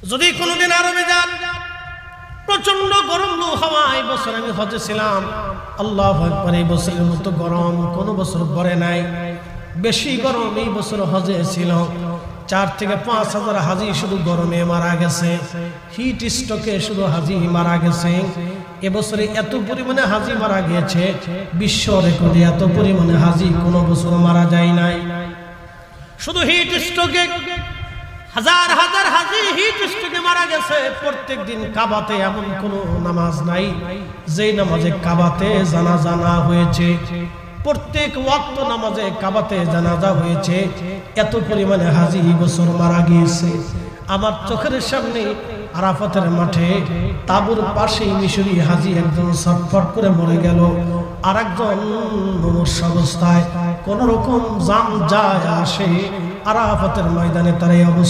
যদি কোনোদিন আরবে যান, প্রচন্ড গরম লু হাওয়া। এই বছর আমি হজে ছিলাম, আল্লাহু আকবার, এই বছরের মতো গরম কোনো বছর পরে নাই। বেশি গরম এই বছর হজে ছিল। 4 থেকে 5 হাজার হাজি শুধু গরমে মারা গেছে, হিট স্ট্রোকে শুধু হাজি মারা গেছে। এবছরে এত পরিমাণে হাজি মারা গিয়েছে, বিশ্ব রেকর্ডে এত পরিমাণে হাজি কোনো বছর মারা যায় নাই। শুধু হিট স্ট্রোকে হাজার হাজার হাজি হিট স্ট্রোকে মারা গেছে। প্রত্যেক দিন কাবাতে এমন কোনো নামাজ নাই যেই নামাজে কাবাতে জানাজা না হয়েছে। প্রত্যেক ওয়াক্ত নামাজে কাবাতে জানাজা হয়েছে। এত পরিমাণে হাজি এই বছর মারা গিয়েছে। আমার চোখের সামনে আরাফাতের মাঠে তাঁবুর পাশেই মিশরি হাজি একজন ছটফট করে মরে গেল, আর একজন মুমূর্ষ অবস্থায় কোন রকম জান যায় আসে আরাফাতের ময়দানে তার এই অবস্থা।